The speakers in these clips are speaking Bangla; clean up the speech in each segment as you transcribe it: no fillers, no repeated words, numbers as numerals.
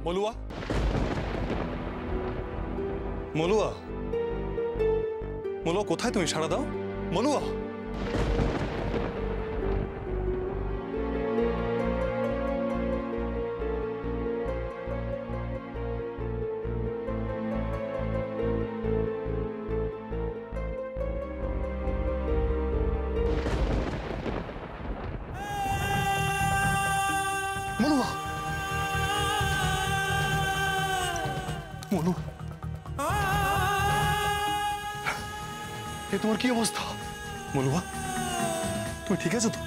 মলুয়া, মলুয়া, মলুয়া, কোথায় তুমি? সাড়া দাও মলুয়া। মলুয়া, মলুয়া, এ তোমার কি অবস্থা? মলুয়া, তুমি ঠিক আছো তো?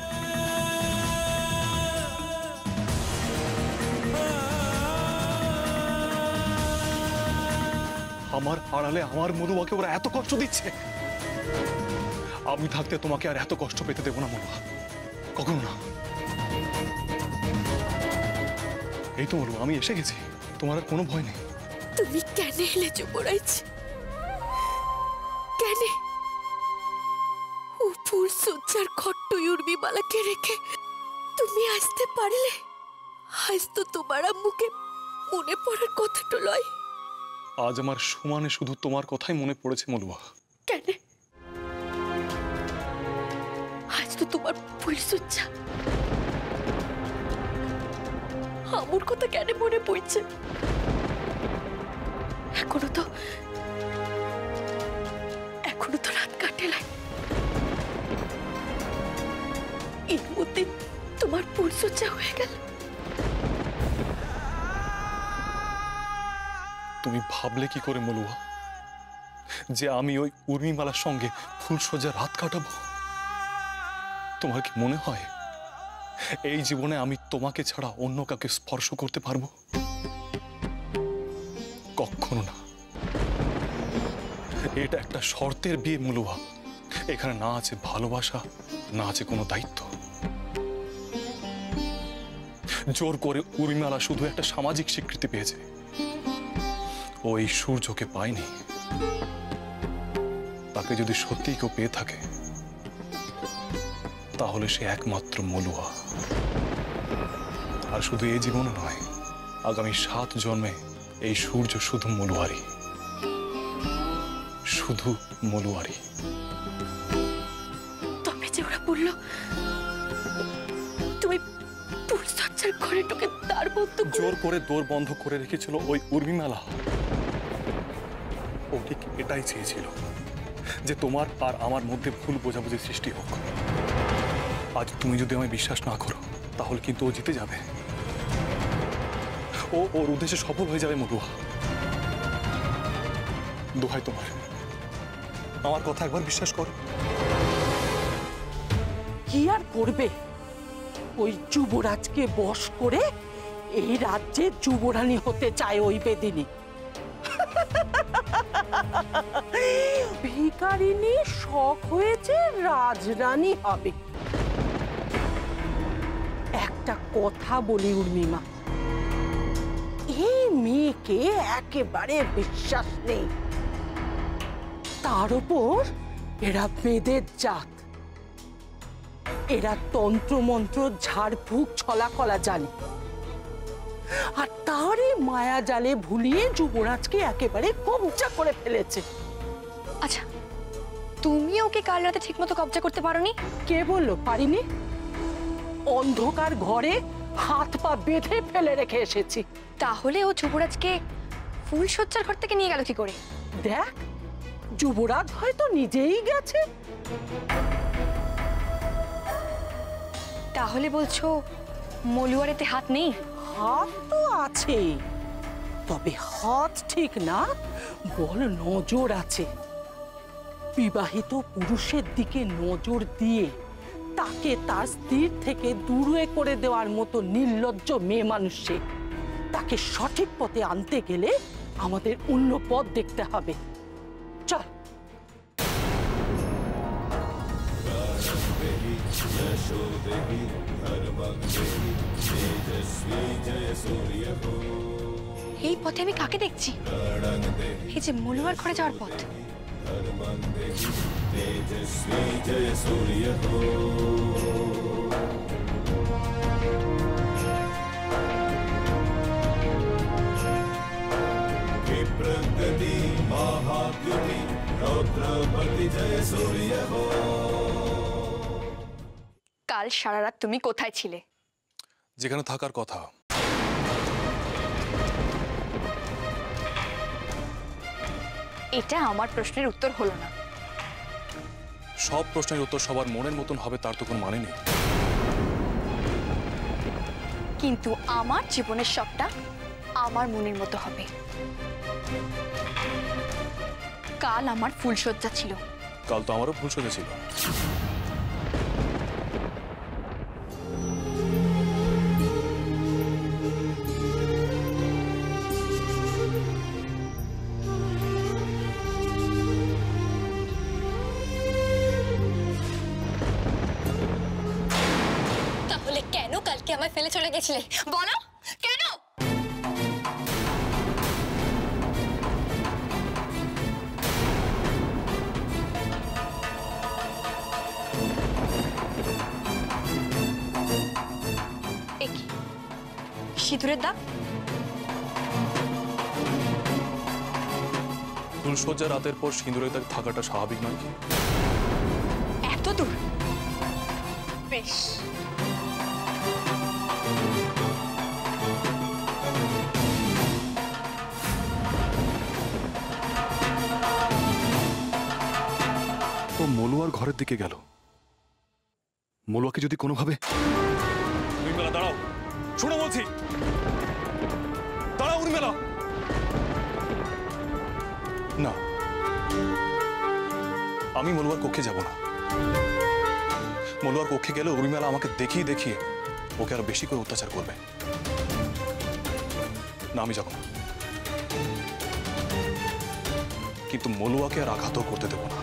আমার আড়ালে আমার মলুয়াকে ওরা এত কষ্ট দিচ্ছে। আমি থাকতে তোমাকে আর এত কষ্ট পেতে দেবো না মলুয়া, কখনো না। এই তো মলুয়া, আমি এসে গেছি, তোমার আর কোনো ভয় নেই। তুমি কেন এলে যুবরাজ? কেন উপর সজ্জার খট্ট উর্মিমালাকে রেখে তুমি আসতে পারলে? আজ তো তোমার আম্মুকে মনে পড়ার কথাটা লয়। আজ আমার সমানে শুধু তোমার কথাই মনে পড়েছে মলুয়া। কেন? আজ তো তোমার ফুল সজ্জা, আমার কথা কেন মনে পড়ছে? এখনো তো রাত কাটে নাই। এর মধ্যে তোমার ফুলসজ্জা হয়ে গেল। তুমি ভাবলে কি করে মলুয়া যে আমি ওই উর্মিমালার সঙ্গে ফুলসজ্জার রাত কাটাবো? তোমার কি মনে হয় এই জীবনে আমি তোমাকে ছাড়া অন্য কাউকে স্পর্শ করতে পারবো? কখনো না। এটা একটা শর্তের বিয়ে মলুয়া। এখানে না আছে ভালোবাসা, না আছে কোনো দায়িত্ব। জোর করে উর্মিমালা শুধু একটা সামাজিক স্বীকৃতি পেয়েছে, ও এই সূর্যকে পায়নি। তাকে যদি সত্যিই কেউ পেয়ে থাকে তাহলে সে একমাত্র মলুয়া। আর শুধু এই জীবনে নয়, আগামী 7 জন্মে এই সূর্য শুধু মলুয়ারি, শুধু মলুয়ারি। তবে যে ওরা বলল তুমি ফুলসজ্জার ঘরে ঢুকে দ্বার বন্ধ জোর করে দোর বন্ধ করে রেখেছিল ওই উর্মিমালা। ও ঠিক এটাই চেয়েছিল যে তোমার আর আমার মধ্যে ভুল বোঝাবুঝি সৃষ্টি হোক। আজ তুমি যদি আমায় বিশ্বাস না করো তাহলে কিন্তু ও জিতে যাবে। ও ওর উদ্দেশ্যে সফল হয়ে যাবে মলুয়া। দোহাই তোমার, আমার কথা একবার বিশ্বাস করো। কি আর করবে? ওই যুবরাজকে বশ করে এই রাজ্যে যুবরানী হতে চায় ওই বেদিনী। ভিখারিনী শখ হয়েছে রাজরানী হবে। একটা কথা বলি উর্মিমা, এই মেয়েকে একেবারে বিশ্বাস নেই। তার উপর এরা বেদের জাত, এরা তন্ত্রমন্ত্র ঝাড়ফুঁক ছলাকলা জানে। আর তারই মায়া জালে ভুলিয়ে যুবরাজকে একেবারে কবজা করে ফেলেছে। আচ্ছা, তুমি ওকে কাল রাতে ঠিকমতো কবজা করতে পারোনি? কে বললো পারিনি? অন্ধকার ঘরে হাত পা বেঁধে ফেলে রেখে এসেছি। তাহলে ও যুবরাজকে ফুলসজ্জার ঘর থেকে নিয়ে গেল কি করে? দেখ, যুবরাজ হয়তো নিজেই গেছে। তাহলে বলছো মলুয়ারেতে হাত নেই? হাত তো আছে, তবে হাত ঠিক না, বল নজর আছে। বিবাহিত পুরুষের দিকে নজর দিয়ে তাকে তার স্ত্রীর থেকে দূরে করে দেওয়ার মতো নির্লজ্জ মেয়ে মানুষ সে। তাকে সঠিক পথে আনতে গেলে আমাদের অন্য পথ দেখতে হবে। চল। এই পথে আমি কাকে দেখছি? এই যে মলুয়ার ঘরে যাওয়ার পথ। কাল সারা রাত তুমি কোথায় ছিলে? যেখানে থাকার কথা। এটা আমার প্রশ্নের উত্তর হলো না। সব প্রশ্নের উত্তর সবার মনের মতন হবে তার তো কোনো মানে নেই। কিন্তু আমার জীবনের সবটা আমার মনের মতো হবে। কাল আমার ফুলশয্যা ছিল। কাল তো আমারও ভুল সোজা ছিল। তাহলে কেন কালকে আমায় ফেলে চলে গেছিলে বলো? কেন? একি সিঁদুরের দাগ? ফুলশয্যা রাতের পর সিঁদুরে দাগ থাকাটা স্বাভাবিক নয় কি? এত দূর? বেশ, ও মলুয়ার ঘরের দিকে গেল। মলুয়াকে যদি কোনোভাবে... উর্মিলা দাঁড়াও, শোনো বলছি, দাঁড়াও উর্মিলা। না, আমি মলুয়ার কক্ষে যাব না। মলুয়ার কক্ষে গেলে উর্মিলা আমাকে দেখিয়ে দেখিয়ে ওকে আরো বেশি করে অত্যাচার করবে। না, আমি যাব না। কিন্তু মলুয়াকে আর আঘাতও করতে দেব না,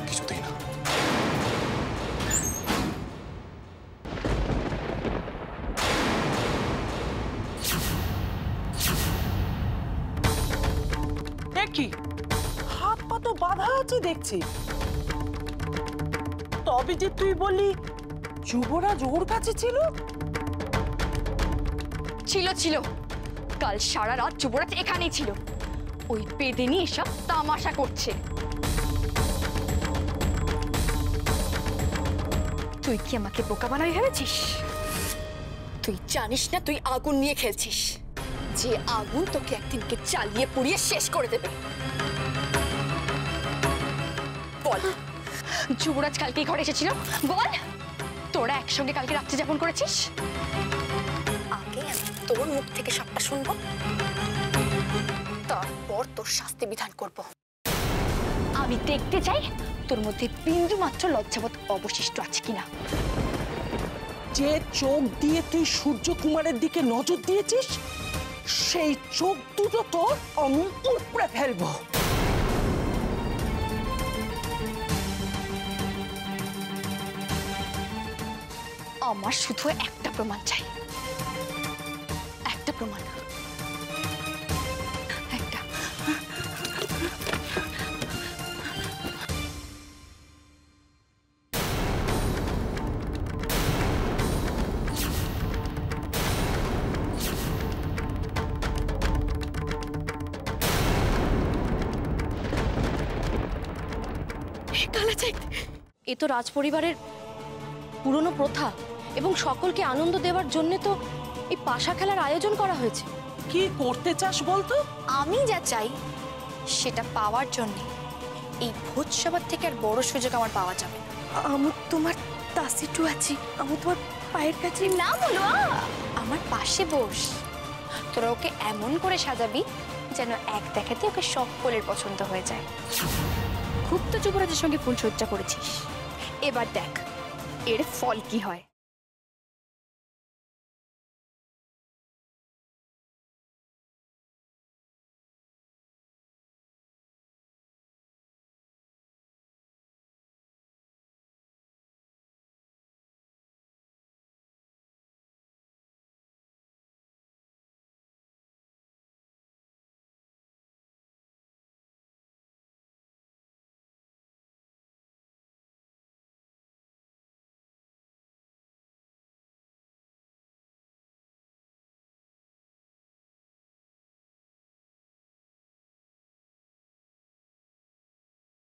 কিছুতেই না। কি হাত পা তো বাঁধা আছে দেখছি। তবে যে তুই বললি যুবরাজ ওর কাছে ছিল? ছিল ছিল। কাল সারা রাত যুবরাজ এখানেই ছিল। ওই পেদেনি এসব তামাশা করছে। তুই কি আমাকে বোকা বানাবি ভেবেছিস? তুই জানিস না তুই আগুন নিয়ে খেলছিস, যে আগুন তোকে একদিনকে জ্বালিয়ে পুড়িয়ে শেষ করে দেবে। বল, যুবরাজ কালকে ঘরে এসেছিল? বল, তোরা একসঙ্গে কালকে রাত্রি যাপন করেছিস? আগে তোর মুখ থেকে সবটা শুনবো, তারপর তোর শাস্তি বিধান করব। আমি দেখতে চাই তোর মধ্যে বিন্দু মাত্র লজ্জাবোধ অবশিষ্ট আছে কিনা। যে চোখ দিয়ে তুই সূর্যকুমারের দিকে নজর দিয়েছিস, সেই চোখ দুটো তোর আমি উপড়ে ফেলবো। আমার শুধু একটা প্রমাণ চাই, একটা প্রমাণ, একটা। এ তো রাজপরিবারের পুরনো প্রথা এবং সকলকে আনন্দ দেওয়ার জন্য তো এই পাশা খেলার আয়োজন করা হয়েছে। কি করতে চাস বলতো? আমি যা চাই সেটা পাওয়ার জন্য এই ভোজসভার থেকে আর বড় সুযোগ আমার পাওয়া যাবে না। আমি তোমার দাসিটু আছি, আমি তোমার পায়ের কাছে। না বলো, আমার পাশে বস। তোরা ওকে এমন করে সাজাবি যেন এক দেখাতে ওকে সকলের পছন্দ হয়ে যায়। খুব তো যুবরাজের সঙ্গে ফুলসজ্জা করেছিস, এবার দেখ এর ফল কি হয়।